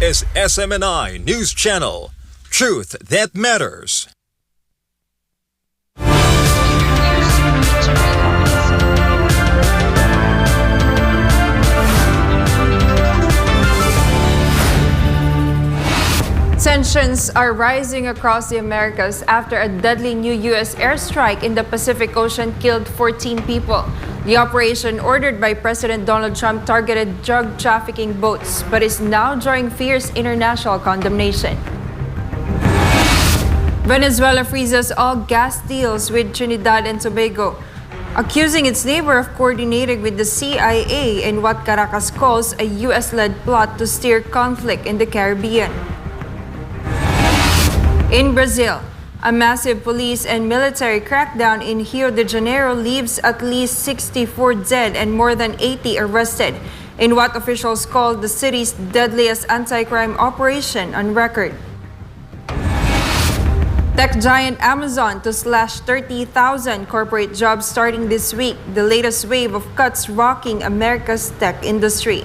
is SMNI News Channel. Truth that matters. Tensions are rising across the Americas after a deadly new U.S. airstrike in the Pacific Ocean killed 14 people. The operation, ordered by President Donald Trump, targeted drug trafficking boats, but is now drawing fierce international condemnation. Venezuela freezes all gas deals with Trinidad and Tobago, accusing its neighbor of coordinating with the CIA in what Caracas calls a U.S.-led plot to steer conflict in the Caribbean. In Brazil, a massive police and military crackdown in Rio de Janeiro leaves at least 64 dead and more than 80 arrested in what officials call the city's deadliest anti-crime operation on record. Tech giant Amazon to slash 30,000 corporate jobs starting this week, the latest wave of cuts rocking America's tech industry.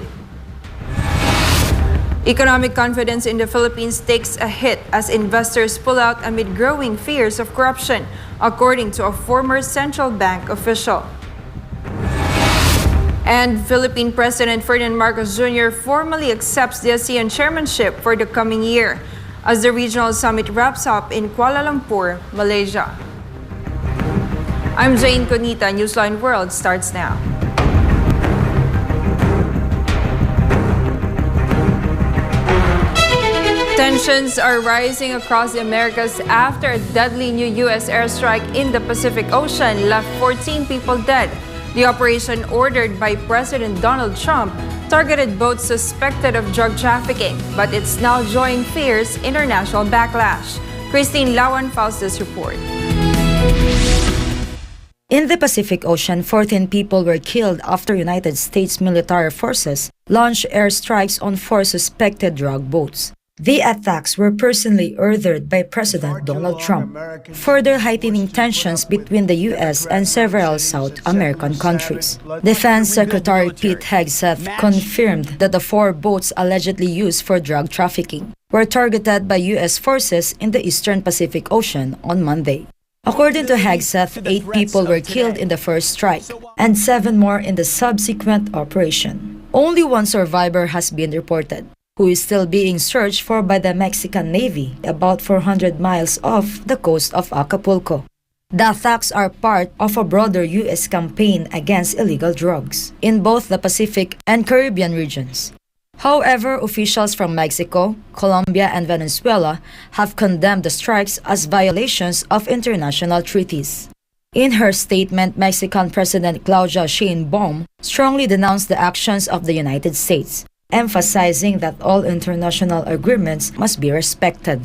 Economic confidence in the Philippines takes a hit as investors pull out amid growing fears of corruption, according to a former central bank official. And Philippine President Ferdinand Marcos Jr. formally accepts the ASEAN chairmanship for the coming year as the regional summit wraps up in Kuala Lumpur, Malaysia. I'm Jane Conita. Newsline World starts now. Tensions are rising across the Americas after a deadly new U.S. airstrike in the Pacific Ocean left 14 people dead. The operation, ordered by President Donald Trump, targeted boats suspected of drug trafficking, but it's now drawing fierce international backlash. Christine Lawan files this report. In the Pacific Ocean, 14 people were killed after United States military forces launched airstrikes on 4 suspected drug boats. The attacks were personally ordered by President Donald Trump, further heightening tensions between the U.S. and several South American countries. Defense Secretary Pete Hegseth confirmed that the 4 boats allegedly used for drug trafficking were targeted by U.S. forces in the Eastern Pacific Ocean on Monday. According to Hegseth, 8 people were killed in the first strike and 7 more in the subsequent operation. Only 1 survivor has been reported, who is still being searched for by the Mexican Navy about 400 miles off the coast of Acapulco. The attacks are part of a broader U.S. campaign against illegal drugs in both the Pacific and Caribbean regions. However, officials from Mexico, Colombia, and Venezuela have condemned the strikes as violations of international treaties. In her statement, Mexican President Claudia Sheinbaum strongly denounced the actions of the United States, emphasizing that all international agreements must be respected.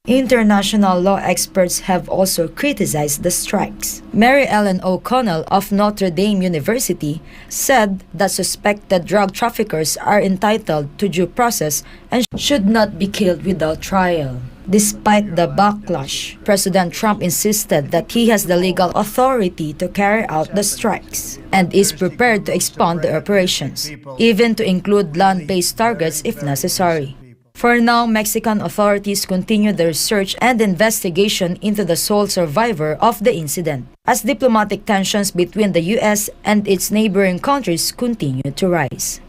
International law experts have also criticized the strikes. Mary Ellen O'Connell of Notre Dame University said that suspected drug traffickers are entitled to due process and should not be killed without trial. Despite the backlash, President Trump insisted that he has the legal authority to carry out the strikes and is prepared to expand the operations, even to include land-based targets if necessary. For now, Mexican authorities continue their search and investigation into the sole survivor of the incident, as diplomatic tensions between the U.S. and its neighboring countries continue to rise.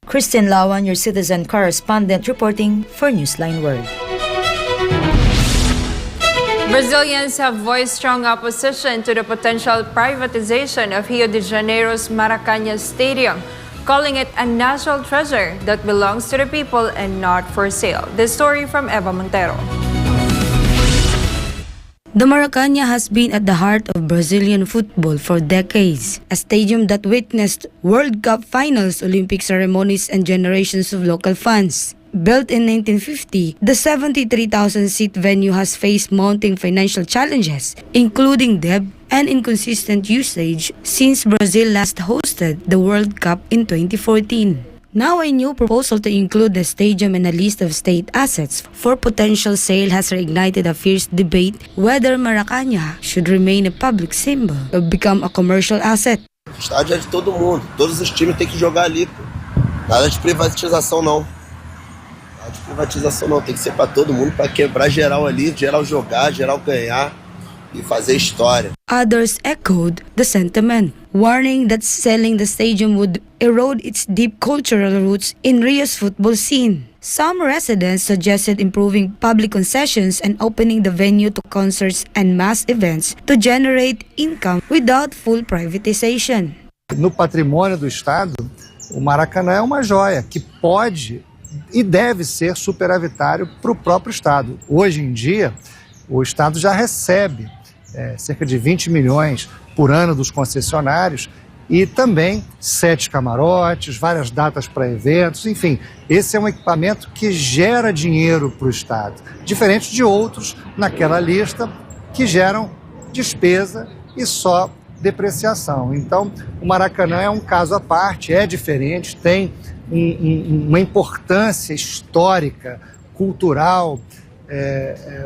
Christine Lawan, your citizen correspondent, reporting for Newsline World. Brazilians have voiced strong opposition to the potential privatization of Rio de Janeiro's Maracanã Stadium, calling it a national treasure that belongs to the people and not for sale. This story from Eva Montero. The Maracanã has been at the heart of Brazilian football for decades, a stadium that witnessed World Cup finals, Olympic ceremonies, and generations of local fans. Built in 1950, the 73,000-seat venue has faced mounting financial challenges, including debt and inconsistent usage since Brazil last hosted the World Cup in 2014. Now a new proposal to include the stadium in a list of state assets for potential sale has reignited a fierce debate whether Maracanã should remain a public symbol or become a commercial asset. O estádio é de todo mundo, todos os times têm que jogar ali. Nada de privatização não. De privatização não, tem que ser para todo mundo, para quebrar geral ali, geral jogar, geral ganhar e fazer história. Others echoed the sentiment, warning that selling the stadium would erode its deep cultural roots in Rio's football scene. Some residents suggested improving public concessions and opening the venue to concerts and mass events to generate income without full privatization. No patrimônio do Estado, o Maracanã é uma joia que pode e deve ser superavitário para o próprio Estado. Hoje em dia, o Estado já recebe cerca de 20 milhões por ano dos concessionários e também 7 camarotes, várias datas para eventos, enfim, esse é um equipamento que gera dinheiro para o Estado, diferente de outros naquela lista que geram despesa e só depreciação. Então, o Maracanã é um caso à parte, é diferente, tem uma importância histórica, cultural,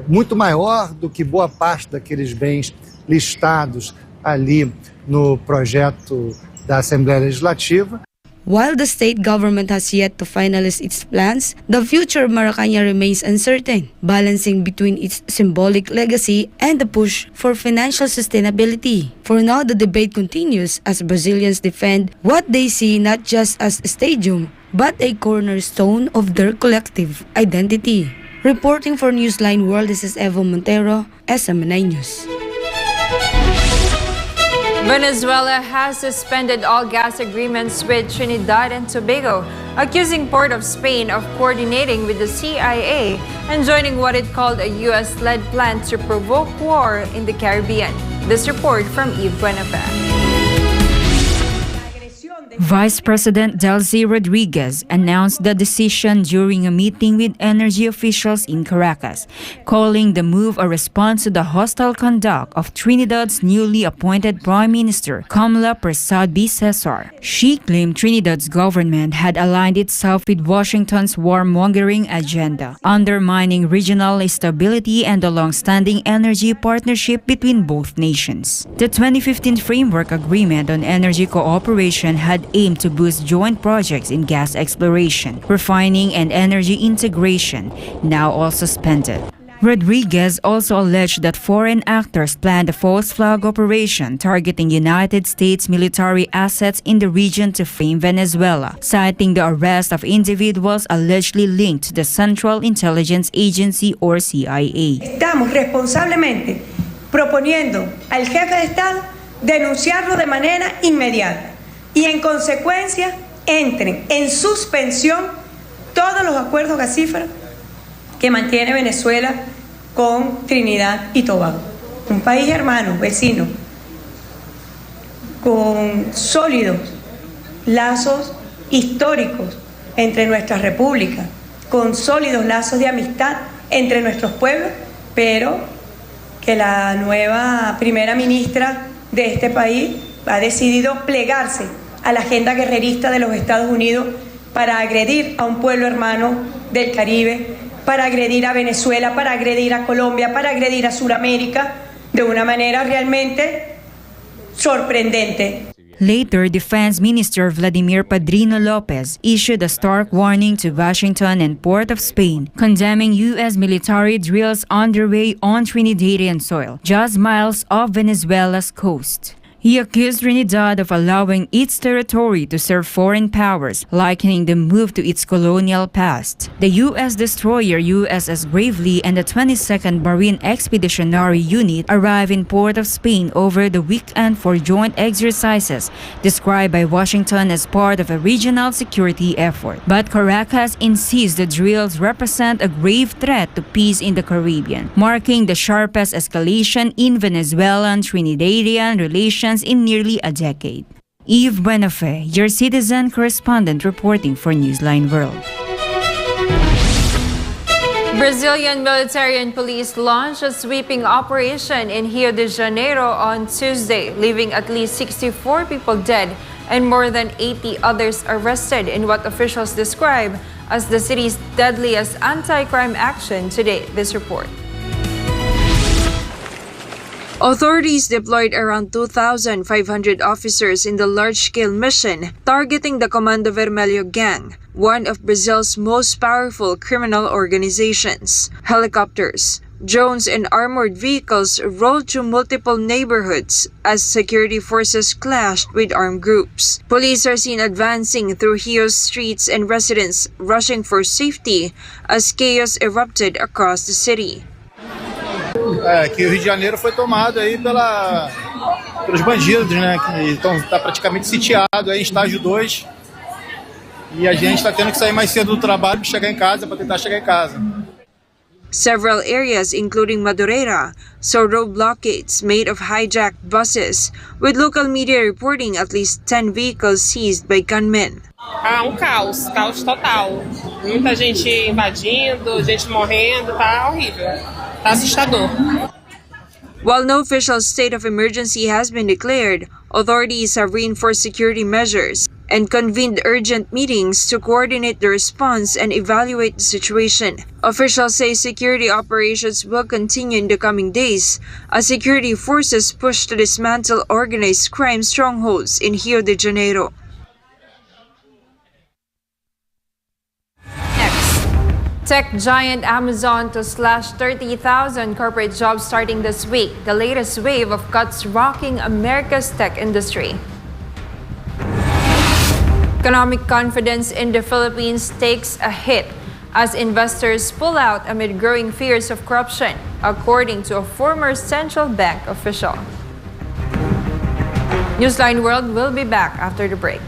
muito maior do que boa parte daqueles bens listados ali no projeto da Assembleia Legislativa. While the state government has yet to finalize its plans, the future of Maracanã remains uncertain, balancing between its symbolic legacy and the push for financial sustainability. For now, the debate continues as Brazilians defend what they see not just as a stadium, but a cornerstone of their collective identity. Reporting for Newsline World, this is Evo Montero, SMNI News. Venezuela has suspended all gas agreements with Trinidad and Tobago, accusing Port of Spain of coordinating with the CIA and joining what it called a U.S.-led plan to provoke war in the Caribbean. This report from Eve Buenafe. Vice President Delcy Rodriguez announced the decision during a meeting with energy officials in Caracas, calling the move a response to the hostile conduct of Trinidad's newly appointed Prime Minister, Kamala Persad B. Cesar. She claimed Trinidad's government had aligned itself with Washington's warmongering agenda, undermining regional stability and the long-standing energy partnership between both nations. The 2015 Framework Agreement on Energy Cooperation had aimed to boost joint projects in gas exploration, refining, and energy integration, now all suspended. Rodriguez also alleged that foreign actors planned a false flag operation targeting United States military assets in the region to frame Venezuela, citing the arrest of individuals allegedly linked to the Central Intelligence Agency or CIA. Estamos responsablemente proponiendo al jefe de Estado denunciarlo de manera inmediata y en consecuencia entren en suspensión todos los acuerdos gasíferos que mantiene Venezuela con Trinidad y Tobago, un país hermano, vecino, con sólidos lazos históricos entre nuestras repúblicas, con sólidos lazos de amistad entre nuestros pueblos, pero que la nueva primera ministra de este país ha decidido plegarse a la agenda guerrerista de los Estados Unidos para agredir a un pueblo hermano del Caribe, para agredir a Venezuela, para agredir a Colombia, para agredir a Sudamérica de una manera realmente sorprendente. Later, Defense Minister Vladimir Padrino Lopez issued a stark warning to Washington and Port of Spain, condemning U.S. military drills underway on Trinidadian soil, just miles off Venezuela's coast. He accused Trinidad of allowing its territory to serve foreign powers, likening the move to its colonial past. The U.S. destroyer USS Gravely and the 22nd Marine Expeditionary Unit arrived in Port of Spain over the weekend for joint exercises, described by Washington as part of a regional security effort. But Caracas insists the drills represent a grave threat to peace in the Caribbean, marking the sharpest escalation in Venezuelan-Trinidadian relations in nearly a decade. Eve Buenafe, your citizen correspondent reporting for Newsline World. Brazilian military and police launched a sweeping operation in Rio de Janeiro on Tuesday, leaving at least 64 people dead and more than 80 others arrested in what officials describe as the city's deadliest anti-crime action to date. This report. Authorities deployed around 2,500 officers in the large-scale mission targeting the Comando Vermelho gang, one of Brazil's most powerful criminal organizations. Helicopters, drones, and armored vehicles rolled through multiple neighborhoods as security forces clashed with armed groups. Police are seen advancing through Rio's streets and residents rushing for safety as chaos erupted across the city. Que o Rio de Janeiro foi tomado aí pelos bandidos, né? Então está praticamente sitiado aí em estágio 2 e a gente está tendo que sair mais cedo do trabalho para chegar em casa, para tentar chegar em casa. Several areas, including Madureira, saw road blockades made of hijacked buses, with local media reporting at least 10 vehicles seized by gunmen. Caos total. Muita gente invadindo, gente morrendo, tá horrível. Tá assustador. While no official state of emergency has been declared, authorities have reinforced security measures and convened urgent meetings to coordinate the response and evaluate the situation. Officials say security operations will continue in the coming days as security forces push to dismantle organized crime strongholds in Rio de Janeiro. Tech giant Amazon to slash 30,000 corporate jobs starting this week, the latest wave of cuts rocking America's tech industry. Economic confidence in the Philippines takes a hit as investors pull out amid growing fears of corruption, according to a former central bank official. Newsline World will be back after the break.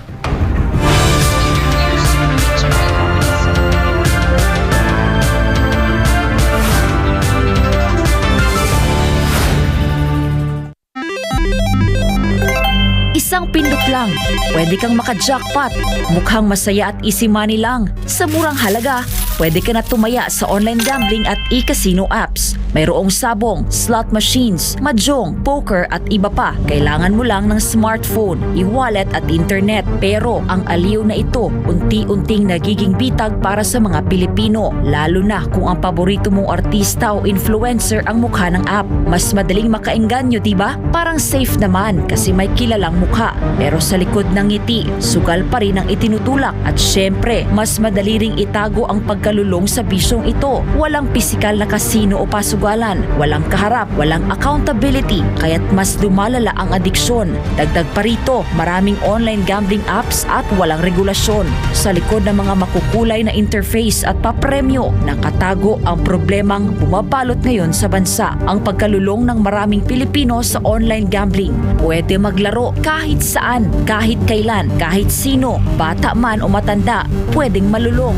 Isang pindot lang, pwede kang maka-jackpot. Mukhang masaya at easy money lang. Sa murang halaga, pwede ka na tumaya sa online gambling at e-casino apps. Mayroong sabong, slot machines, mahjong, poker at iba pa. Kailangan mo lang ng smartphone, e-wallet at internet. Pero ang aliw na ito, unti-unting nagiging bitag para sa mga Pilipino. Lalo na kung ang paborito mong artista o influencer ang mukha ng app. Mas madaling makaengganyo, diba? Parang safe naman kasi may kilalang mukha. Pero sa likod ng ngiti, sugal pa rin ang itinutulak. At syempre, mas madali ring itago ang pagkalulong sa bisyong ito. Walang pisikal na kasino o pasugalan, walang kaharap, walang accountability, kaya't mas lumalala ang adiksyon. Dagdag pa rito, maraming online gambling apps at walang regulasyon. Sa likod ng mga makukulay na interface at papremyo, nakatago ang problemang bumabalot ngayon sa bansa. Ang pagkalulong ng maraming Pilipino sa online gambling. Pwede maglaro kahit saan, kahit kailan, kahit sino, bata man o matanda, pwedeng malulong.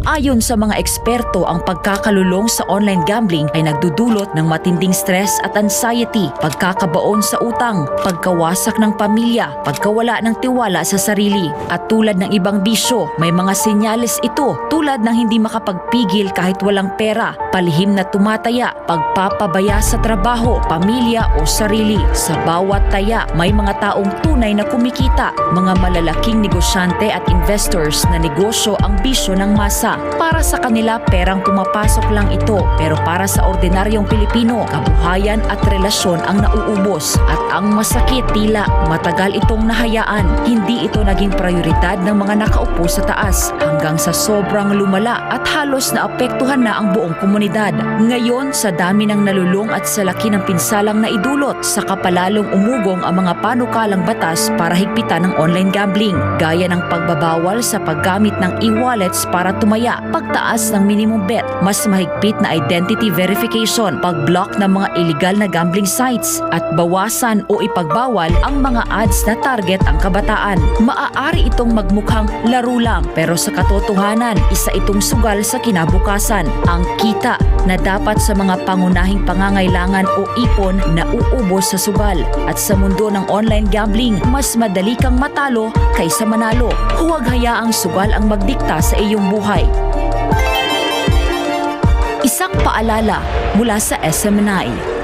Ayon sa mga eksperto, ang pagkakalulong sa online gambling ay nagdudulot ng matinding stress at anxiety, pagkakabaon sa utang, pagkawasak ng pamilya, pagkawala ng tiwala sa sarili. At tulad ng ibang bisyo, may mga senyales ito tulad ng hindi makapagpigil kahit walang pera, palihim na tumataya, pagpapabaya sa trabaho, pamilya o sarili. Sa bawat taya, may mga taong tunay na kumikita, mga malalaking negosyante at investors na negosyo ang bisyo ng masa. Para sa kanila, perang pumapasok lang ito. Pero para sa ordinaryong Pilipino, kabuhayan at relasyon ang nauubos. At ang masakit, tila matagal itong nahayaan. Hindi ito naging prioridad ng mga nakaupo sa taas hanggang sa sobrang lumala at halos naapektuhan na ang buong komunidad. Ngayon, sa dami ng nalulong at sa laki ng pinsalang naidulot, saka palalong umugong ang mga panukalang batas para higpitan ng online gambling. Gaya ng pagbabawal sa paggamit ng e-wallets para tumaya, pagtaas ng minimum bet, mas mahigpit na identity verification, pag-block ng mga illegal na gambling sites, at bawasan o ipagbawal ang mga ads na target ang kabataan. Maaari itong magmukhang laro lang, pero sa katotohanan, isa itong sugal sa kinabukasan. Ang kita na dapat sa mga pangunahing pangangailangan o ipon na uubos sa sugal. At sa mundo ng online gambling, mas madali kang matalo kaysa manalo. Huwag hayaang sugal ang magdikta sa iyong buhay. Isang paalala mula sa SMNI.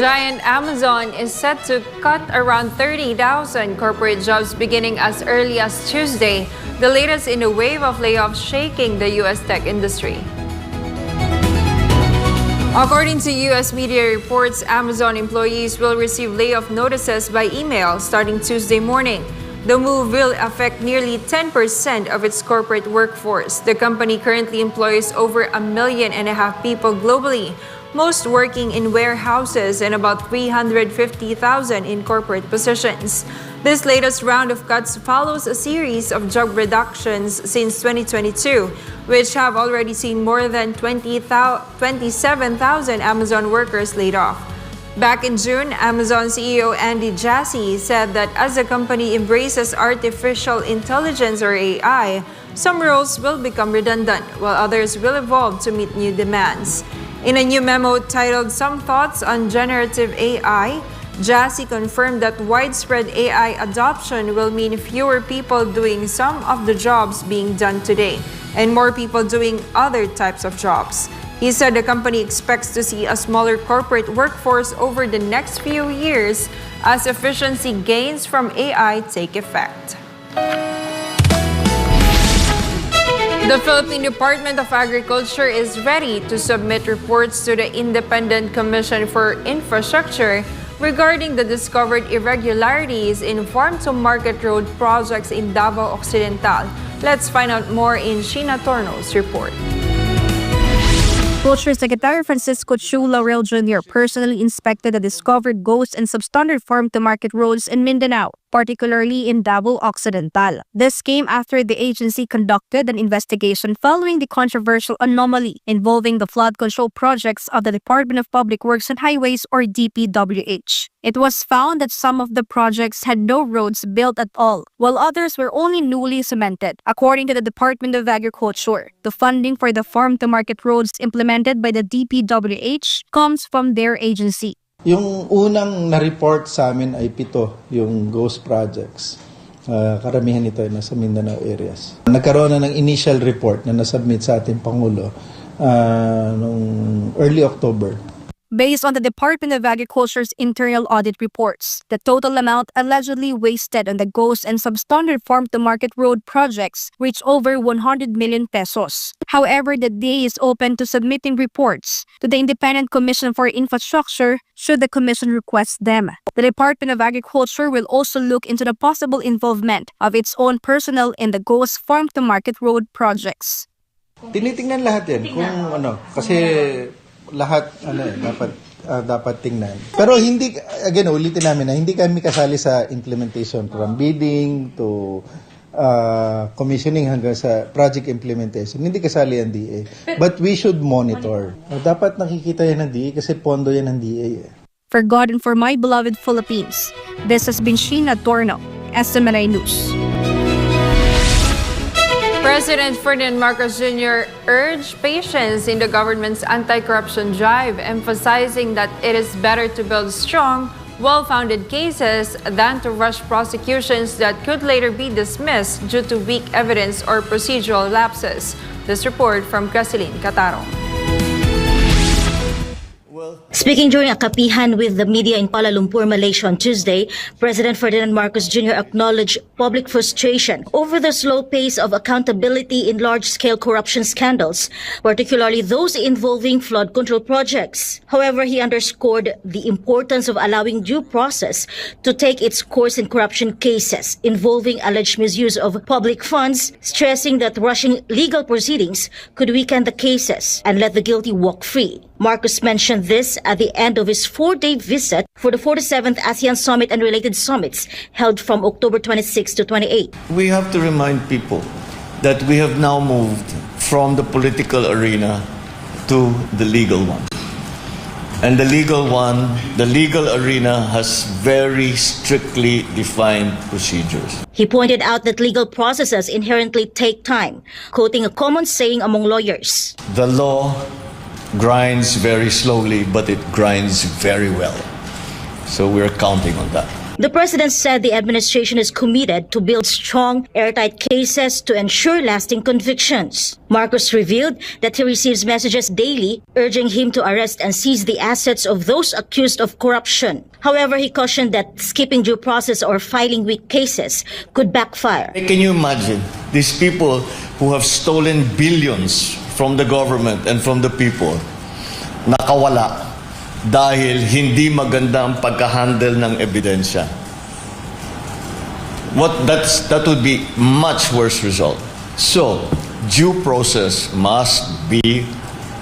giant Amazon is set to cut around 30,000 corporate jobs beginning as early as Tuesday, the latest in a wave of layoffs shaking the U.S. tech industry. According to U.S. media reports, Amazon employees will receive layoff notices by email starting Tuesday morning. The move will affect nearly 10% of its corporate workforce. The company currently employs over 1.5 million people globally, most working in warehouses and about 350,000 in corporate positions. This latest round of cuts follows a series of job reductions since 2022, which have already seen more than 27,000 Amazon workers laid off. Back in June, Amazon CEO Andy Jassy said that as the company embraces artificial intelligence or AI, some roles will become redundant, while others will evolve to meet new demands. In a new memo titled Some Thoughts on Generative AI, Jassy confirmed that widespread AI adoption will mean fewer people doing some of the jobs being done today, and more people doing other types of jobs. He said the company expects to see a smaller corporate workforce over the next few years as efficiency gains from AI take effect. The Philippine Department of Agriculture is ready to submit reports to the Independent Commission for Infrastructure regarding the discovered irregularities in farm-to-market road projects in Davao Occidental. Let's find out more in Sheena Torno's report. Culture Secretary Francisco Chu Laurel Jr. personally inspected the discovered ghost and substandard farm-to-market roads in Mindanao, particularly in Davao Occidental. This came after the agency conducted an investigation following the controversial anomaly involving the flood control projects of the Department of Public Works and Highways or DPWH. It was found that some of the projects had no roads built at all, while others were only newly cemented. According to the Department of Agriculture, the funding for the farm-to-market roads implemented by the DPWH comes from their agency. Yung unang na-report sa amin ay 7 yung ghost projects. Karamihan nito ay nasa Mindanao areas. Nagkaroon na ng initial report na nasubmit sa ating Pangulo noong early October. Based on the Department of Agriculture's internal audit reports, the total amount allegedly wasted on the ghost and substandard farm-to-market road projects reached over 100 million pesos. However, the DA is open to submitting reports to the Independent Commission for Infrastructure should the Commission request them. The Department of Agriculture will also look into the possible involvement of its own personnel in the ghost farm-to-market road projects. Tinitingnan lahat yan kung kasi lahat dapat tingnan. Pero hindi, again, ulitin namin na hindi kami kasali sa implementation from bidding to commissioning hanggang sa project implementation. Hindi kasali ang DA. But we should monitor. Dapat nakikita yan ng DA kasi pondo yan ng DA. For God and for my beloved Philippines, this has been Sheena Torno, SMNI News. President Ferdinand Marcos Jr. urged patience in the government's anti-corruption drive, emphasizing that it is better to build strong, well-founded cases than to rush prosecutions that could later be dismissed due to weak evidence or procedural lapses. This report from Casilin Cataro. Speaking during a kapihan with the media in Kuala Lumpur, Malaysia on Tuesday, President Ferdinand Marcos Jr. acknowledged public frustration over the slow pace of accountability in large-scale corruption scandals, particularly those involving flood control projects. However, he underscored the importance of allowing due process to take its course in corruption cases involving alleged misuse of public funds, stressing that rushing legal proceedings could weaken the cases and let the guilty walk free. Marcos mentioned this at the end of his 4-day visit for the 47th ASEAN Summit and related summits held from October 26 to 28. We have to remind people that we have now moved from the political arena to the legal one. And the legal arena has very strictly defined procedures. He pointed out that legal processes inherently take time, quoting a common saying among lawyers. The law grinds very slowly, but it grinds very well. So we're counting on that. The president said the administration is committed to build strong, airtight cases to ensure lasting convictions. Marcos revealed that he receives messages daily urging him to arrest and seize the assets of those accused of corruption. However, he cautioned that skipping due process or filing weak cases could backfire. Can you imagine these people who have stolen billions from the government and from the people, nakawala dahil hindi maganda ang pagka-handle ng ebidensya? That would be much worse result. So, due process must be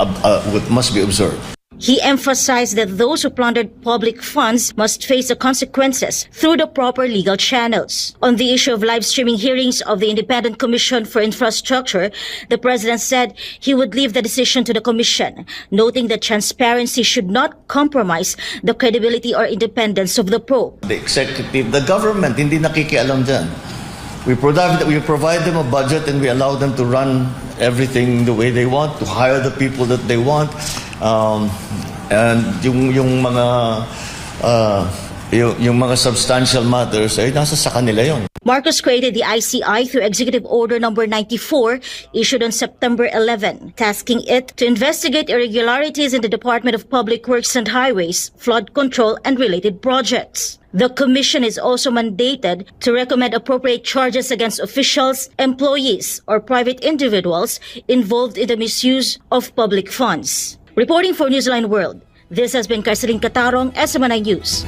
observed. He emphasized that those who plundered public funds must face the consequences through the proper legal channels. On the issue of live streaming hearings of the Independent Commission for Infrastructure, the president said he would leave the decision to the commission, noting that transparency should not compromise the credibility or independence of the probe. The executive, the government, hindi nakikialam dyan. We provide them a budget and we allow them to run everything the way they want, to hire the people that they want. And yung mga substantial matters ay nasa sa kanila yon. Marcos created the ICI through Executive Order Number 94 issued on September 11, tasking it to investigate irregularities in the Department of Public Works and Highways, flood control, and related projects. The commission is also mandated to recommend appropriate charges against officials, employees, or private individuals involved in the misuse of public funds. Reporting for Newsline World, this has been Carceline Catarong, SMNI News.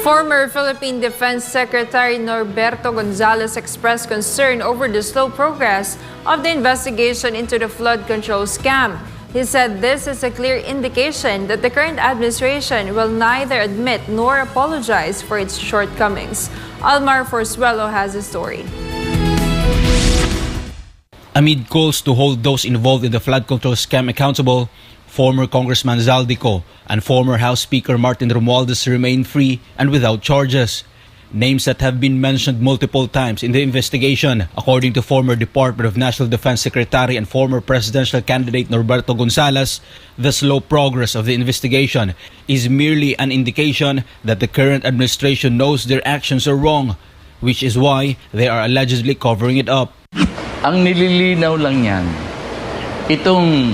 Former Philippine Defense Secretary Norberto Gonzales expressed concern over the slow progress of the investigation into the flood control scam. He said this is a clear indication that the current administration will neither admit nor apologize for its shortcomings. Almar Forzuelo has a story. Amid calls to hold those involved in the flood control scam accountable, former Congressman Zaldico and former House Speaker Martin Romualdez remain free and without charges. Names that have been mentioned multiple times in the investigation, according to former Department of National Defense Secretary and former presidential candidate Norberto Gonzales, the slow progress of the investigation is merely an indication that the current administration knows their actions are wrong, which is why they are allegedly covering it up. Ang nililinaw lang yan, itong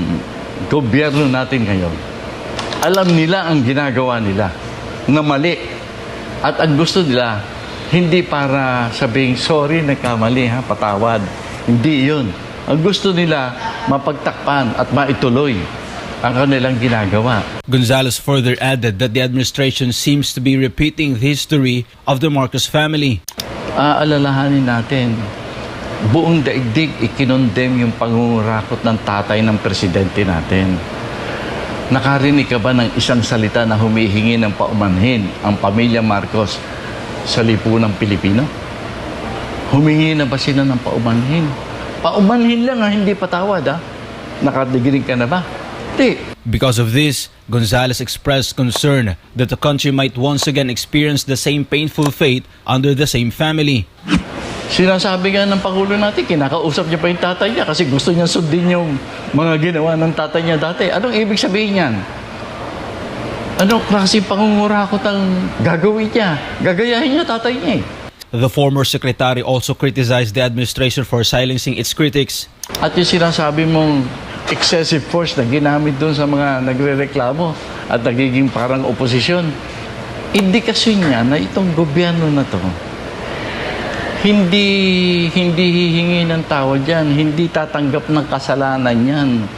gobyerno natin ngayon, alam nila ang ginagawa nila na mali. At ang gusto nila, hindi para sabing, sorry, nagkamali, patawad. Hindi yun. Ang gusto nila, mapagtakpan at maituloy ang kanilang ginagawa. Gonzales further added that the administration seems to be repeating the history of the Marcos family. Aalalahanin natin, buong daigdig ikinondem yung pangungurakot ng tatay ng presidente natin. Nakarinig ka ba ng isang salita na humihingi ng paumanhin ang pamilya Marcos sa lipunang Pilipino? Humingi na ba sila ng paumanhin? Paumanhin lang hindi patawad Nakadigirig ka na ba? Hindi. Because of this, Gonzales expressed concern that the country might once again experience the same painful fate under the same family. Sinasabi nga ng Pangulo natin, kinakausap niya pa yung tatay niya kasi gusto niya sundin yung mga ginawa ng tatay niya dati. Anong ibig sabihin niyan? Anong klase pangungurakot ang gagawin niya? Gagayahin niya tatay niya The former secretary also criticized the administration for silencing its critics. At yung sinasabi mong excessive force na ginamit doon sa mga nagre-reklamo at nagiging parang oposisyon, indikasyon niya na itong gobyerno na to hindi hihingi ng tawad yan, hindi tatanggap ng kasalanan yan.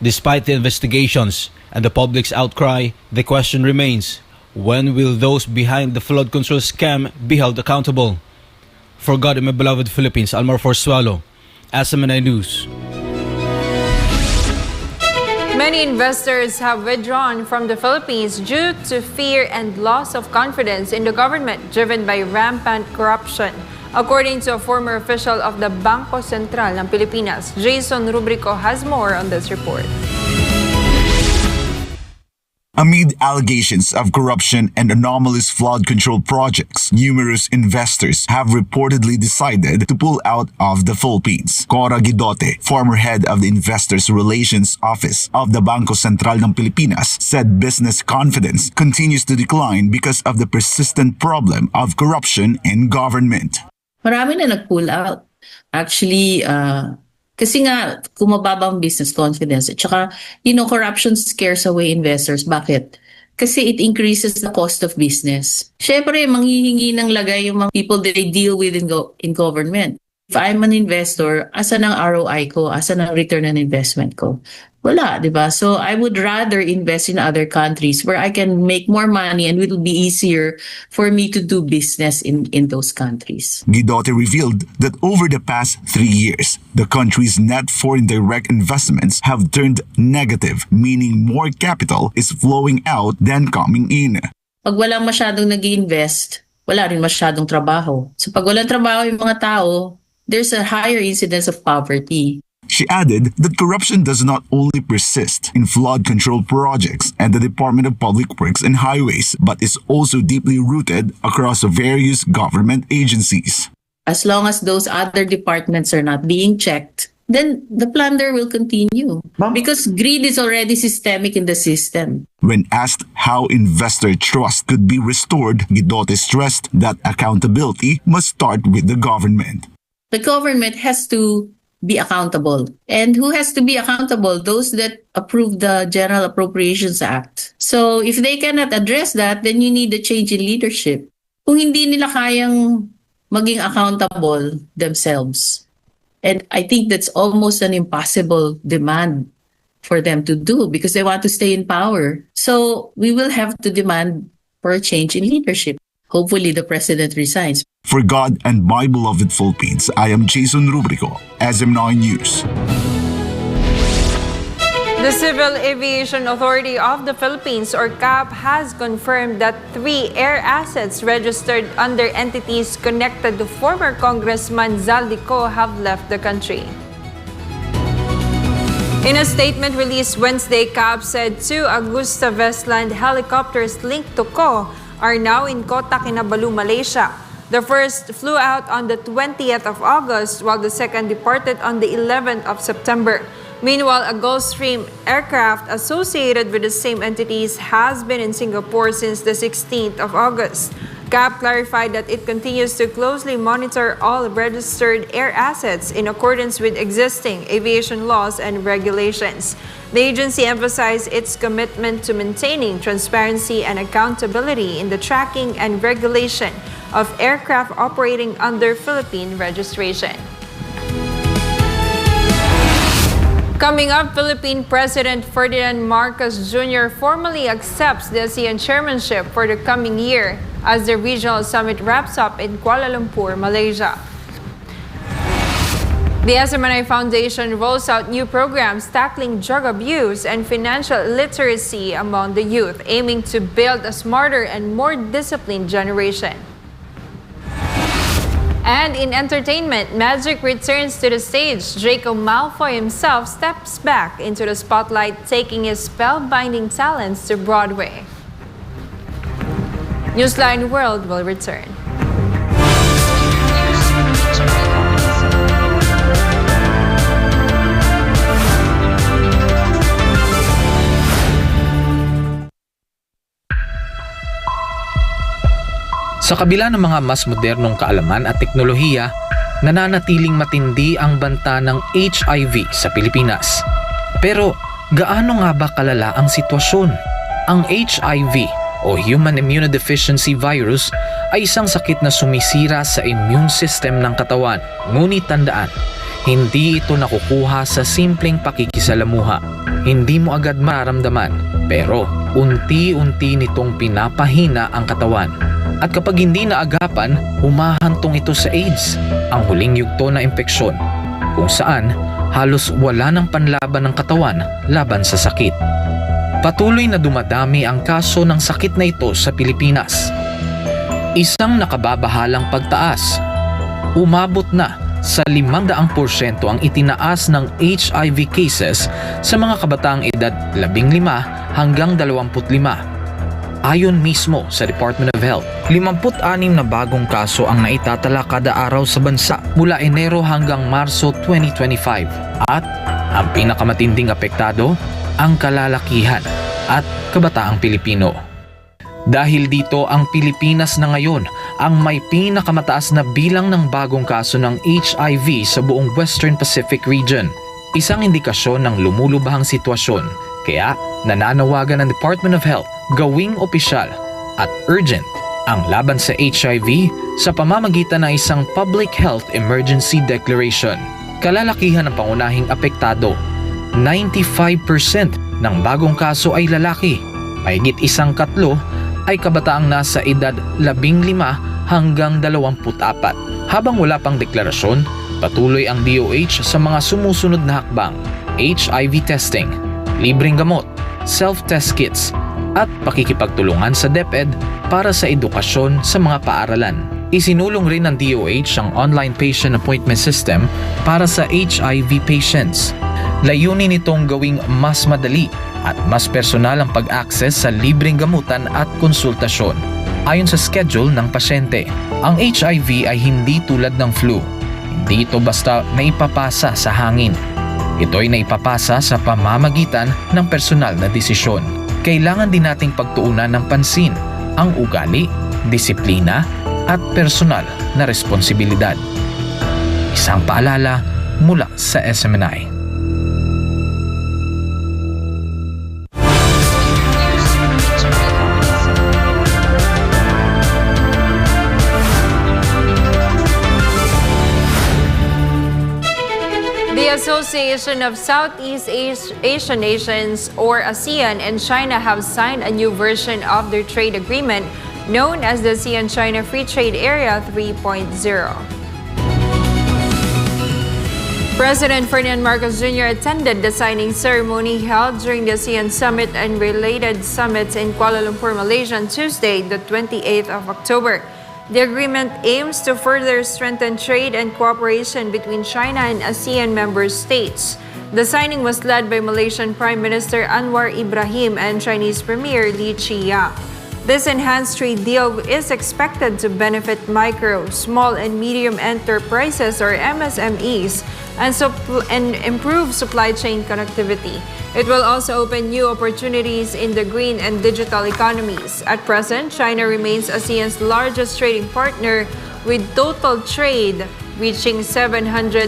Despite the investigations and the public's outcry, the question remains, when will those behind the flood control scam be held accountable? For God and my beloved Philippines, Almar Forzuelo, SMNI News. Many investors have withdrawn from the Philippines due to fear and loss of confidence in the government driven by rampant corruption. According to a former official of the Bangko Sentral ng Pilipinas, Jason Rubrico has more on this report. Amid allegations of corruption and anomalous flood control projects, numerous investors have reportedly decided to pull out of the Philippines. Cora Guidote, former head of the Investors Relations Office of the Bangko Sentral ng Pilipinas, said business confidence continues to decline because of the persistent problem of corruption in government. Marami na nag-pull out. Actually, kasi nga, kung mababa ang business confidence, at saka, corruption scares away investors. Bakit? Kasi it increases the cost of business. Syempre, manghihingi ng lagay yung mga people that they deal with in government. If I'm an investor, asan ang ROI ko? Asan ang return on investment ko? Wala, di ba? So I would rather invest in other countries where I can make more money and it will be easier for me to do business in those countries. Guidote revealed that over the past 3 years, the country's net foreign direct investments have turned negative, meaning more capital is flowing out than coming in. Pag walang masyadong nag-invest, wala rin masyadong trabaho. So pag walang trabaho yung mga tao, there's a higher incidence of poverty. She added that corruption does not only persist in flood control projects and the Department of Public Works and Highways, but is also deeply rooted across various government agencies. As long as those other departments are not being checked, then the plunder will continue. Because greed is already systemic in the system. When asked how investor trust could be restored, Guidote stressed that accountability must start with the government. The government has to be accountable. And who has to be accountable? Those that approve the General Appropriations Act. So if they cannot address that, then you need a change in leadership. Kung hindi nila kayang maging accountable themselves, and I think that's almost an impossible demand for them to do because they want to stay in power. So we will have to demand for a change in leadership. Hopefully the president resigns. For God and my beloved Philippines, I am Jason Rubrico, SM9 News. The Civil Aviation Authority of the Philippines, or CAAP, has confirmed that 3 air assets registered under entities connected to former Congressman Zaldico have left the country. In a statement released Wednesday, CAAP said 2 Augusta Westland helicopters linked to CO are now in Kota Kinabalu, Malaysia. The first flew out on the 20th of August, while the second departed on the 11th of September. Meanwhile, a Gulfstream aircraft associated with the same entities has been in Singapore since the 16th of August. CAAP clarified that it continues to closely monitor all registered air assets in accordance with existing aviation laws and regulations. The agency emphasized its commitment to maintaining transparency and accountability in the tracking and regulation of aircraft operating under Philippine registration. Coming up, Philippine President Ferdinand Marcos Jr. formally accepts the ASEAN chairmanship for the coming year as the regional summit wraps up in Kuala Lumpur, Malaysia. The SMNI Foundation rolls out new programs tackling drug abuse and financial literacy among the youth, aiming to build a smarter and more disciplined generation. And in entertainment, magic returns to the stage. Draco Malfoy himself steps back into the spotlight, taking his spellbinding talents to Broadway. Newsline World will return. Sa kabila ng mga mas modernong kaalaman at teknolohiya, nananatiling matindi ang banta ng HIV sa Pilipinas. Pero gaano nga ba kalala ang sitwasyon? Ang HIV o Human Immunodeficiency Virus ay isang sakit na sumisira sa immune system ng katawan. Ngunit tandaan, hindi ito nakukuha sa simpleng pakikisalamuha. Hindi mo agad mararamdaman, pero unti-unti nitong pinapahina ang katawan. At kapag hindi naagapan, humahantong ito sa AIDS, ang huling yugto na impeksyon, kung saan halos wala ng panlaban ng katawan laban sa sakit. Patuloy na dumadami ang kaso ng sakit na ito sa Pilipinas. Isang nakababahalang pagtaas. Umabot na sa 500% ang itinaas ng HIV cases sa mga kabataang edad 15 hanggang 25. Ayon mismo sa Department of Health, 56 na bagong kaso ang naitatala kada araw sa bansa mula Enero hanggang Marso 2025. At ang pinakamatinding apektado, ang kalalakihan at kabataang Pilipino. Dahil dito, ang Pilipinas na ngayon ang may pinakamataas na bilang ng bagong kaso ng HIV sa buong Western Pacific region. Isang indikasyon ng lumulubahang sitwasyon, kaya nananawagan ng Department of Health gawing opisyal at urgent ang laban sa HIV sa pamamagitan ng isang Public Health Emergency Declaration. Kalalakihan ng pangunahing apektado, 95% ng bagong kaso ay lalaki, mahigit 1/3 ay kabataang nasa edad 15 hanggang 24. Habang wala pang deklarasyon, patuloy ang DOH sa mga sumusunod na hakbang: HIV testing, libreng gamot, self-test kits, at pakikipagtulungan sa DepEd para sa edukasyon sa mga paaralan. Isinulong rin ng DOH ang online patient appointment system para sa HIV patients. Layunin nitong gawing mas madali at mas personal ang pag-access sa libreng gamutan at konsultasyon ayon sa schedule ng pasyente. Ang HIV ay hindi tulad ng flu. Hindi ito basta naipapasa sa hangin. Ito ay naipapasa sa pamamagitan ng personal na desisyon. Kailangan din nating pagtuunan ng pansin ang ugali, disiplina, at personal na responsibilidad. Isang paalala mula sa SMNI. The Association of Southeast Asian Nations, or ASEAN, and China have signed a new version of their trade agreement known as the ASEAN-China Free Trade Area 3.0. President Ferdinand Marcos Jr. attended the signing ceremony held during the ASEAN Summit and related summits in Kuala Lumpur, Malaysia on Tuesday, the 28th of October. The agreement aims to further strengthen trade and cooperation between China and ASEAN member states. The signing was led by Malaysian Prime Minister Anwar Ibrahim and Chinese Premier Li Qiang. This enhanced trade deal is expected to benefit micro, small, and medium enterprises, or MSMEs, and improve supply chain connectivity. It will also open new opportunities in the green and digital economies. At present, China remains ASEAN's largest trading partner, with total trade reaching $771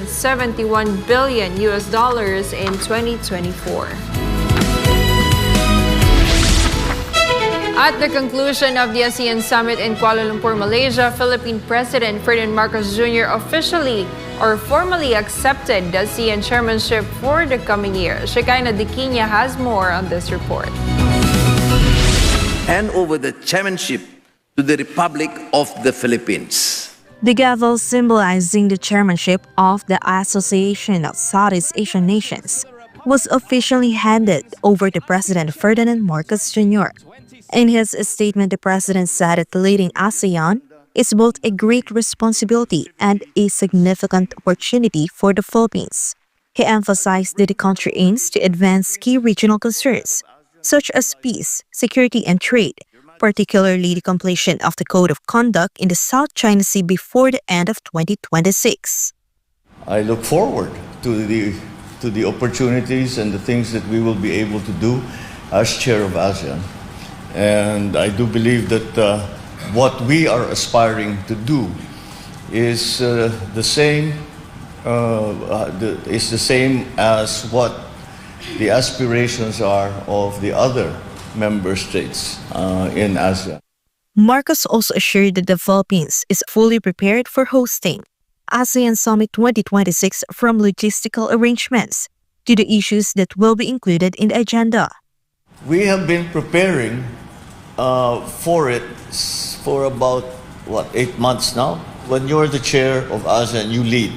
billion in 2024. At the conclusion of the ASEAN Summit in Kuala Lumpur, Malaysia, Philippine President Ferdinand Marcos Jr. formally accepted the ASEAN chairmanship for the coming year. Shekinah Dikinya has more on this report. Hand over the chairmanship to the Republic of the Philippines. The gavel symbolizing the chairmanship of the Association of Southeast Asian Nations was officially handed over to President Ferdinand Marcos Jr. In his statement, the president said that leading ASEAN is both a great responsibility and a significant opportunity for the Philippines. He emphasized that the country aims to advance key regional concerns, such as peace, security, and trade, particularly the completion of the Code of Conduct in the South China Sea before the end of 2026. I look forward to the opportunities and the things that we will be able to do as chair of ASEAN. And I do believe that what we are aspiring to do is the same as what the aspirations are of the other member states in ASEAN. Marcos also assured that the Philippines is fully prepared for hosting ASEAN Summit 2026, from logistical arrangements to the issues that will be included in the agenda. We have been preparing for it for about 8 months now. When you're the chair of ASEAN, you lead,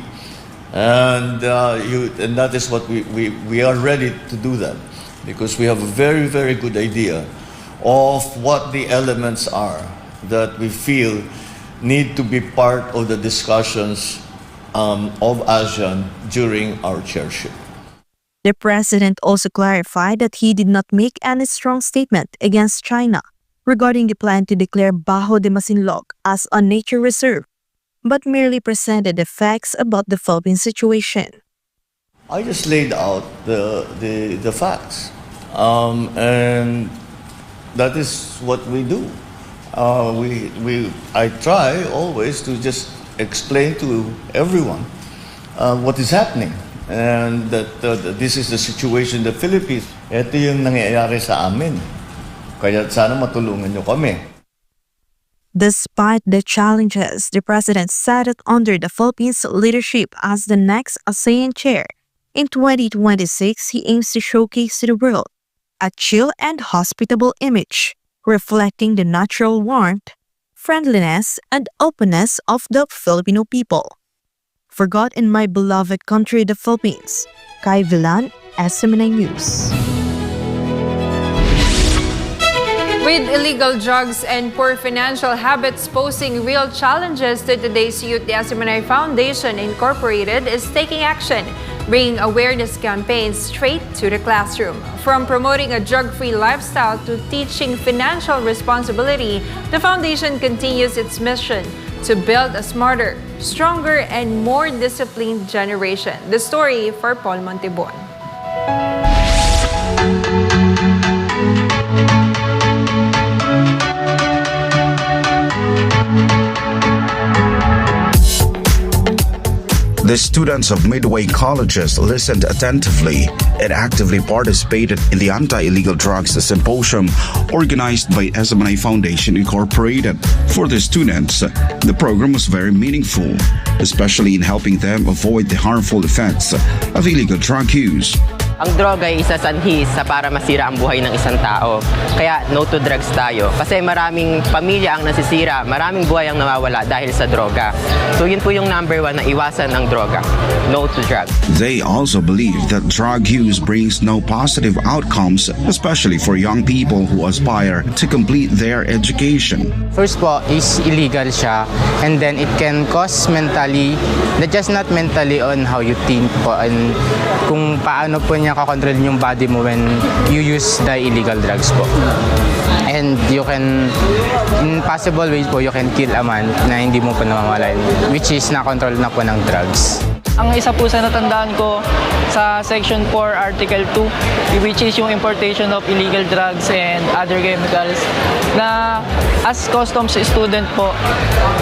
and that is what we are ready to do that, because we have a very, very good idea of what the elements are that we feel need to be part of the discussions of ASEAN during our chairship. The president also clarified that he did not make any strong statement against China regarding the plan to declare Bajo de Masinloc as a nature reserve, but merely presented the facts about the Philippine situation. I just laid out the facts, and that is what we do. I try always to just explain to everyone what is happening, and that this is the situation in the Philippines. Ito yung nangyayari sa amin. Kaya sana matulungan nyo kami. Despite the challenges, the president said that under the Philippines' leadership as the next ASEAN chair in 2026, he aims to showcase to the world a chill and hospitable image, reflecting the natural warmth, friendliness, and openness of the Filipino people. For God and my beloved country, the Philippines, Kai Villan, SMNA News. With illegal drugs and poor financial habits posing real challenges to today's youth, the SMNI Foundation Incorporated is taking action, bringing awareness campaigns straight to the classroom. From promoting a drug-free lifestyle to teaching financial responsibility, the foundation continues its mission to build a smarter, stronger, and more disciplined generation. The story for Paul Montibon. The students of midway colleges listened attentively and actively participated in the Anti-Illegal Drugs Symposium organized by SMNI Foundation Incorporated. For the students, the program was very meaningful, especially in helping them avoid the harmful effects of illegal drug use. Ang droga ay isa sanhi sa para masira ang buhay ng isang tao. Kaya no to drugs tayo. Kasi maraming pamilya ang nasisira, maraming buhay ang nawawala dahil sa droga. So yun po yung number 1 na iwasan ang droga. No to drugs. They also believe that drug use brings no positive outcomes, especially for young people who aspire to complete their education. First po is illegal siya, and then it can cause mentally, not mentally on how you think po, and kung paano po niya kakontrol yung body mo when you use the illegal drugs po. And you can, in possible ways po, you can kill a man na hindi mo po namamalayan, which is na-control na po ng drugs. Ang isa po sa natandaan ko sa Section 4, Article 2, which is yung importation of illegal drugs and other chemicals, na as customs student po,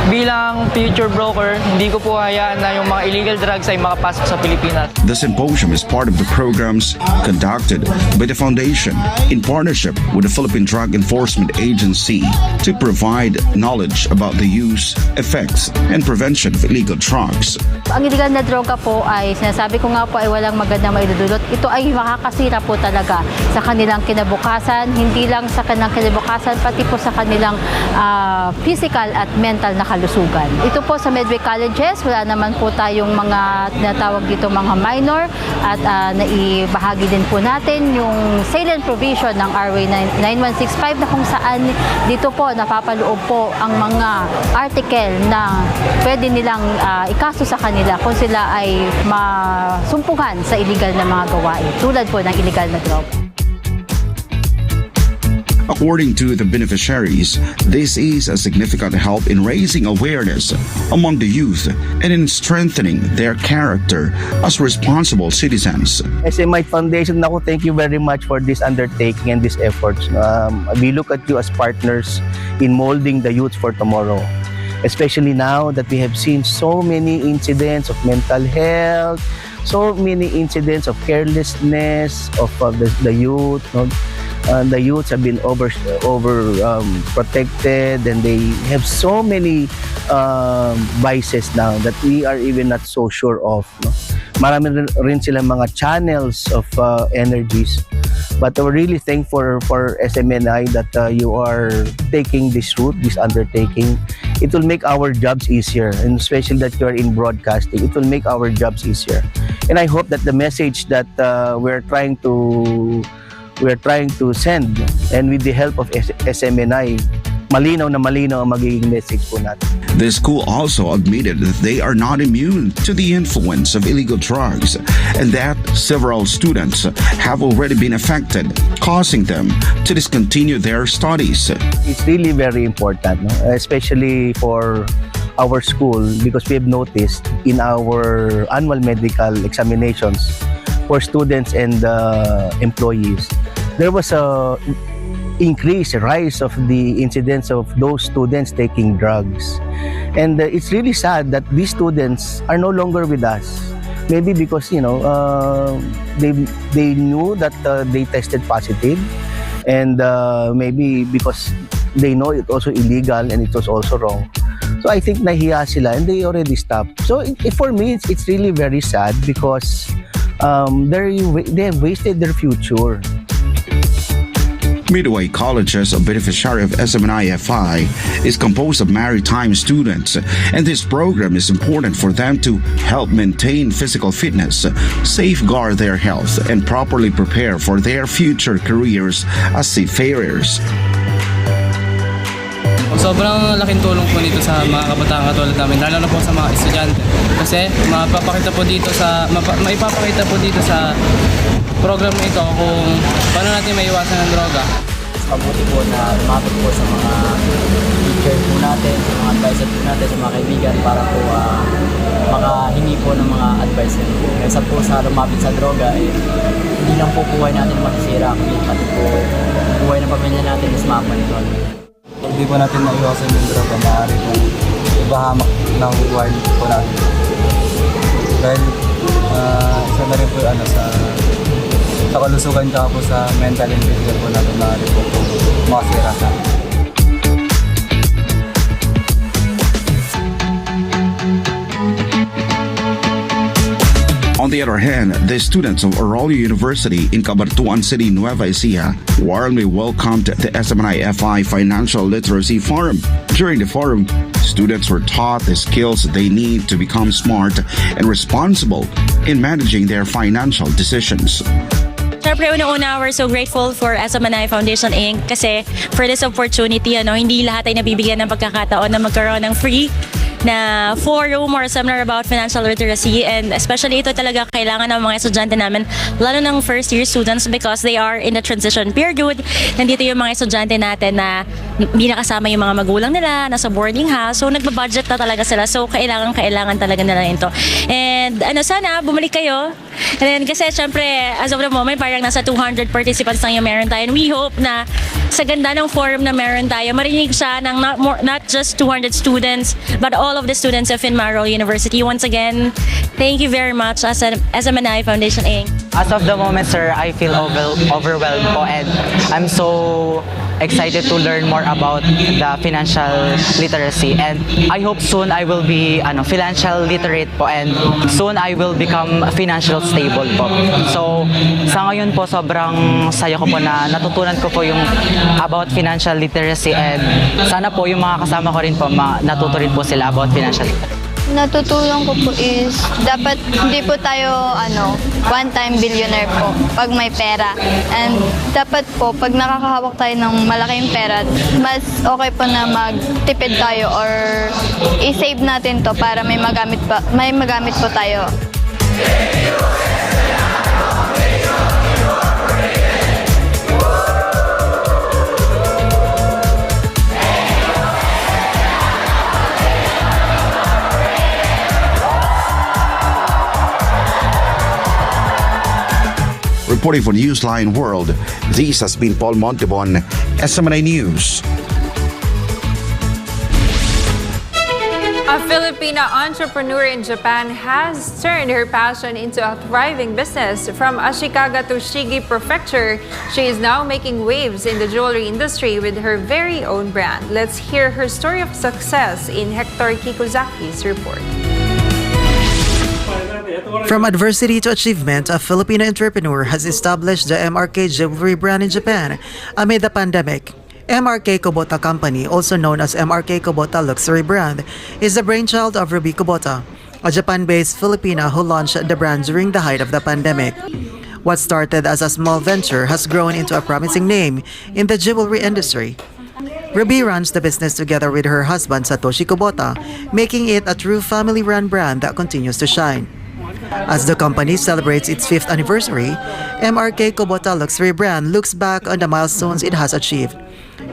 bilang future broker, hindi ko po hayaan na yung mga illegal drugs ay makapasok sa Pilipinas. The symposium is part of the programs conducted by the foundation in partnership with the Philippine Drug Enforcement Agency to provide knowledge about the use, effects, and prevention of illegal drugs. Ang illegal na droga po ay, sinasabi ko nga po, ay walang magandang maidudulot. Ito ay makakasira po talaga sa kanilang kinabukasan, hindi lang sa kanilang kinabukasan, pati po sa kanilang physical at mental na kalusugan. Ito po sa Medway Colleges, wala naman po tayong mga tinatawag dito mga minor, at naibahagi din po natin yung salient provision ng RA 9165 na kung saan dito po napapaloob po ang mga article na pwede nilang ikaso sa kanila kung sila ay masumpungan sa illegal na mga gawain, tulad po ng illegal na droga. According to the beneficiaries, this is a significant help in raising awareness among the youth and in strengthening their character as responsible citizens. SMI Foundation, thank you very much for this undertaking and these efforts. We look at you as partners in molding the youth for tomorrow. Especially now that we have seen so many incidents of mental health, so many incidents of carelessness of the youth. The youths have been protected, and they have so many vices now that we are even not so sure of. Marami rin silang mga channels of energies. But we're really thankful for SMNI that you are taking this route, this undertaking. It will make our jobs easier, and especially that you are in broadcasting, it will make our jobs easier. And I hope that the message that we're trying to send, and with the help of SMNI, malinaw na malinaw ang magiging message po natin. The school also admitted that they are not immune to the influence of illegal drugs and that several students have already been affected, causing them to discontinue their studies. It's really very important, no? Especially for our school, because we have noticed in our annual medical examinations for students and employees, there was a rise of the incidence of those students taking drugs. And it's really sad that these students are no longer with us. Maybe because, they knew that they tested positive, and maybe because they know it also illegal and it was also wrong. So I think nahiya sila and they already stopped. So for me, it's really very sad because they have wasted their future. Midway College's beneficiary of SMNI-FI is composed of maritime students, and this program is important for them to help maintain physical fitness, safeguard their health, and properly prepare for their future careers as seafarers. Sobrang laking tulong po nito sa mga kabataan katulad namin, lalo na po sa mga estudyante. Kasi maipapakita po dito sa program na ito kung paano natin maiwasan ang droga. Mabuti po na lumapit po sa mga teacher po natin, sa mga advisor po natin, sa mga kaibigan para po makahingi po ng mga advice. Kaysa po sa lumapit sa droga, hindi lang po buhay natin masisira, kundi pati po buhay ng pamilya natin is mamanitol. Pag di po natin naiwasan yung droga, maaari po ibahamak ng buhay po natin. Dahil isa na rin po sa kalusugan tsaka po sa mental and physical po natin maaari po makasira sa atin. On the other hand, the students of Arroyo University in Cabartuan City, Nueva Ecija, warmly welcomed the SMNI-FI Financial Literacy Forum. During the forum, students were taught the skills they need to become smart and responsible in managing their financial decisions. Siyempre, una-una, we're so grateful for SMNI Foundation Inc. kasi for this opportunity, hindi lahat ay nabibigyan ng pagkakataon na magkaroon ng free na forum or seminar about financial literacy, and especially ito talaga kailangan ng mga estudyante namin, lalo ng first year students because they are in the transition period. Nandito yung mga estudyante natin na hindi nakasama yung mga magulang nila, nasa boarding house, so nagbabudget na talaga sila, so kailangan talaga nila ito. And sana bumalik kayo. And then kasi syempre as of the moment parang nasa 200 participants lang yung meron tayo, and we hope na sa ganda ng forum na meron tayo, marinig siya ng not just 200 students but all of the students of Arroyo University. Once again, thank you very much as SMNI Foundation Inc. As of the moment, sir, I feel overwhelmed po, and I'm so excited to learn more about the financial literacy, and I hope soon I will be financial literate po, and soon I will become financial stable po. So sa ngayon po sobrang saya ko po na natutunan ko po yung about financial literacy, and sana po yung mga kasama ko rin po natuto rin po sila about financial literacy. Natutulong ko po is dapat hindi po tayo one-time billionaire po pag may pera. And dapat po pag nakakahawak tayo ng malaking pera, mas okay po na magtipid tayo or i-save natin to para may magamit po tayo. Reporting for Newsline World, this has been Paul Montebon, SMNI News. A Filipina entrepreneur in Japan has turned her passion into a thriving business. From Ashikaga to Shigi Prefecture, she is now making waves in the jewelry industry with her very own brand. Let's hear her story of success in Hector Kikuzaki's report. From adversity to achievement, a Filipino entrepreneur has established the MRK jewelry brand in Japan amid the pandemic. MRK Kubota Company, also known as MRK Kubota Luxury Brand, is the brainchild of Ruby Kubota, a Japan-based Filipina who launched the brand during the height of the pandemic. What started as a small venture has grown into a promising name in the jewelry industry. Ruby runs the business together with her husband Satoshi Kubota, making it a true family-run brand that continues to shine. As the company celebrates its 5th anniversary, MRK Kubota luxury brand looks back on the milestones it has achieved,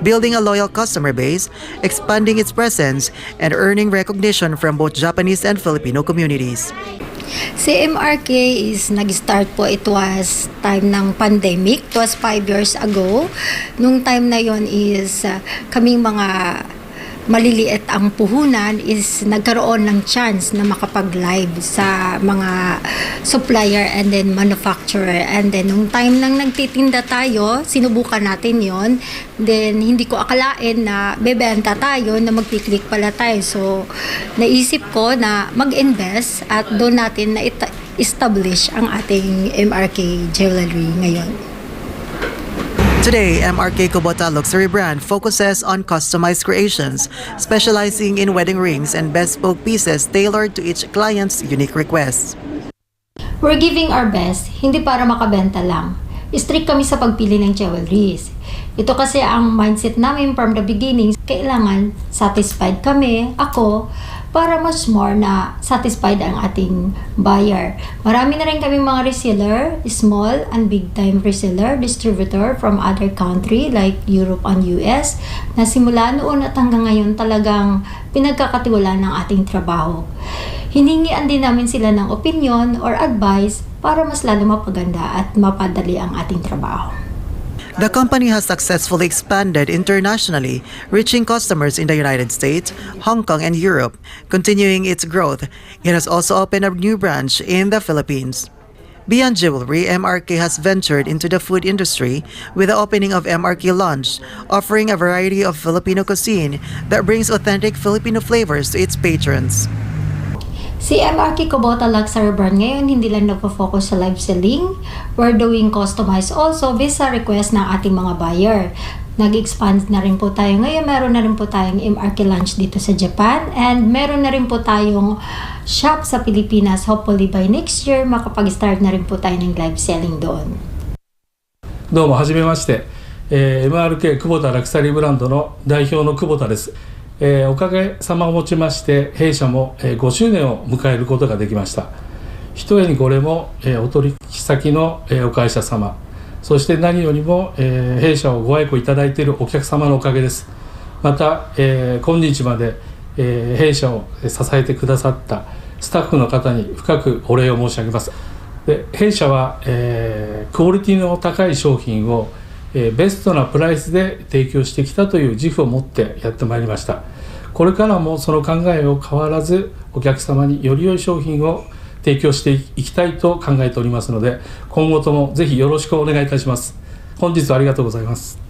building a loyal customer base, expanding its presence, and earning recognition from both Japanese and Filipino communities. Si MRK is nag-start po, it was time ng pandemic. It was 5 years ago. Nung time na yon is kaming mga maliliit ang puhunan is nagkaroon ng chance na makapag-live sa mga supplier and then manufacturer. And then nung time nang nagtitinda tayo, sinubukan natin yon. Then hindi ko akalain na bebenta tayo, na magkiklik pala tayo. So naisip ko na mag-invest at doon natin na establish ang ating MRK Jewelry ngayon. Today, MRK Kubota luxury brand focuses on customized creations, specializing in wedding rings and bespoke pieces tailored to each client's unique requests. We're giving our best, hindi para makabenta lang. Strict kami sa pagpili ng jewelries. Ito kasi ang mindset namin from the beginning. Kailangan satisfied kami, ako, para mas more na satisfied ang ating buyer. Marami na rin kami mga reseller, small and big time reseller, distributor from other country like Europe and US, na simula noon at hanggang ngayon talagang pinagkakatiwalaan ng ating trabaho. Hiningian din namin sila ng opinion or advice para mas lalo mapaganda at mapadali ang ating trabaho. The company has successfully expanded internationally, reaching customers in the United States, Hong Kong, and Europe. Continuing its growth, it has also opened a new branch in the Philippines. Beyond jewelry, MRK has ventured into the food industry with the opening of MRK Lunch, offering a variety of Filipino cuisine that brings authentic Filipino flavors to its patrons. Si MRK Kubota Luxury Brand ngayon hindi lang nagpo-focus sa live selling. We're doing customized also based sa request ng ating mga buyer. Nag-expand na rin po tayo ngayon. Meron na rin po tayong MRK Lunch dito sa Japan and meron na rin po tayong shop sa Pilipinas. Hopefully by next year makapag-start na rin po tayo ng live selling doon. どうもはじめまして、MRK 久保田ラクサリーブランドの代表の久保田です。おかげさまをもちまして弊社も5周年を迎えることができました。ひとえにこれもお取引先のお会社様、そして何よりも弊社をご愛顧いただいているお客様のおかげです。また今日まで弊社を支えてくださったスタッフの方に深くお礼を申し上げます。で、弊社はクオリティの高い商品をベストなプライスで提供してきたという自負を持ってやってまいりました。これからもその考えを変わらずお客様により良い商品を提供していきたいと考えておりますので、今後ともぜひよろしくお願いいたします。本日はありがとうございます。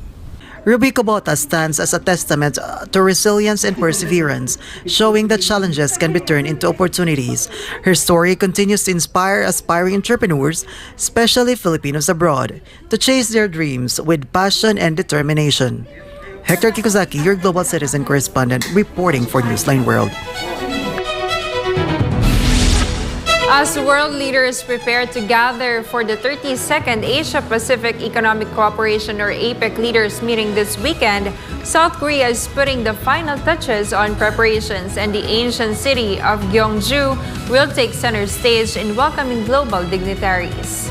Ruby Kubota stands as a testament to resilience and perseverance, showing that challenges can be turned into opportunities. Her story continues to inspire aspiring entrepreneurs, especially Filipinos abroad, to chase their dreams with passion and determination. Hector Kikuzaki, your Global Citizen Correspondent, reporting for Newsline World. As world leaders prepare to gather for the 32nd Asia-Pacific Economic Cooperation or APEC leaders meeting this weekend, South Korea is putting the final touches on preparations, and the ancient city of Gyeongju will take center stage in welcoming global dignitaries.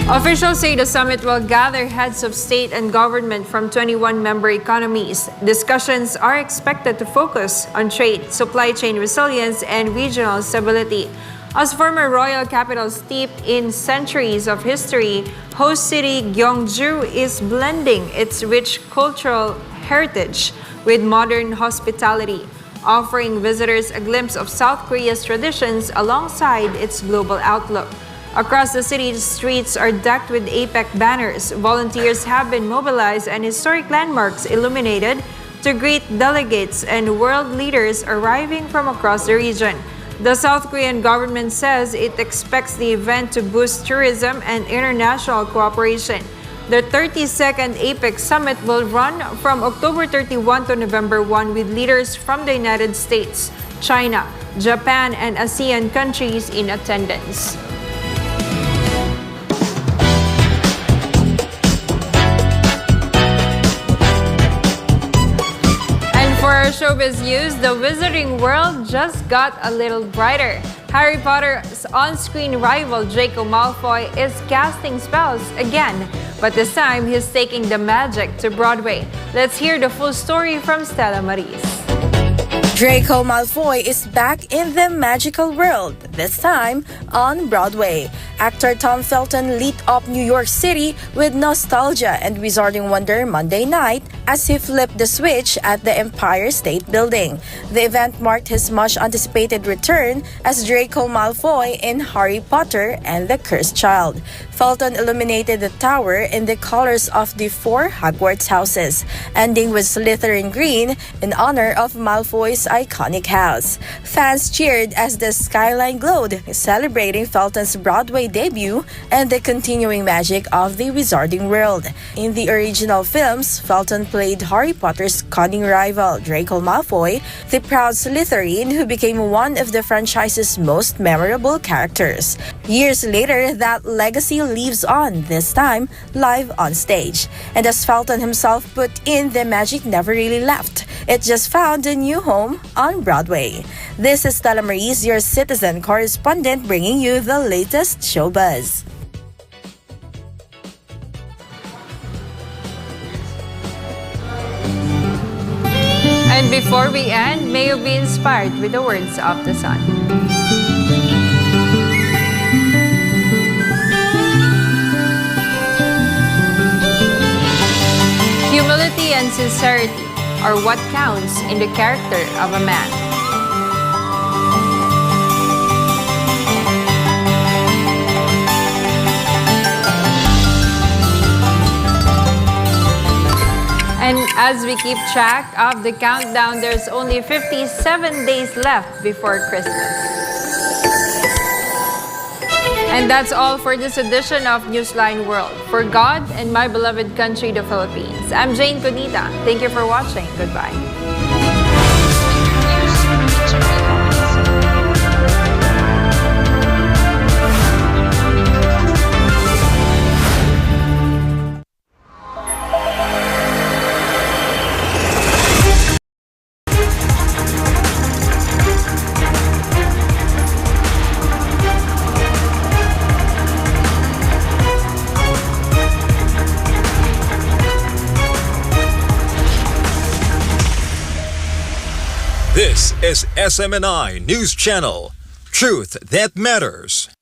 Officials say the summit will gather heads of state and government from 21 member economies. Discussions are expected to focus on trade, supply chain resilience, and regional stability. As former royal capital steeped in centuries of history, host city Gyeongju is blending its rich cultural heritage with modern hospitality, offering visitors a glimpse of South Korea's traditions alongside its global outlook. Across the city's streets are decked with APEC banners. Volunteers have been mobilized and historic landmarks illuminated to greet delegates and world leaders arriving from across the region. The South Korean government says it expects the event to boost tourism and international cooperation. The 32nd APEC summit will run from October 31 to November 1 with leaders from the United States, China, Japan, and ASEAN countries in attendance. our showbiz news, the wizarding world just got a little brighter. Harry Potter's on-screen rival Draco Malfoy is casting spells again, but this time he's taking the magic to Broadway. Let's hear the full story from Stella Maris. Draco Malfoy is back in the magical world, this time on Broadway. Actor Tom Felton lit up New York City with nostalgia and wizarding wonder Monday night as he flipped the switch at the Empire State Building. The event marked his much-anticipated return as Draco Malfoy in Harry Potter and the Cursed Child. Felton illuminated the tower in the colors of the 4 Hogwarts houses, ending with Slytherin green in honor of Malfoy's iconic house. Fans cheered as the skyline glowed, celebrating Felton's Broadway debut and the continuing magic of the wizarding world. In the original films, Felton played Harry Potter's cunning rival, Draco Malfoy, the proud Slytherin who became one of the franchise's most memorable characters. Years later, that legacy lives on, this time live on stage. And as Felton himself put in, the magic never really left. It just found a new home on Broadway. This is Stella Maris, your citizen correspondent, bringing you the latest show buzz. And before we end, may you be inspired with the words of the sun. Humility and sincerity are what counts in the character of a man. And as we keep track of the countdown, there's only 57 days left before Christmas. And that's all for this edition of Newsline World. For God and my beloved country, the Philippines, I'm Jane Conita. Thank you for watching. Goodbye. This is SMNI News Channel. Truth that matters.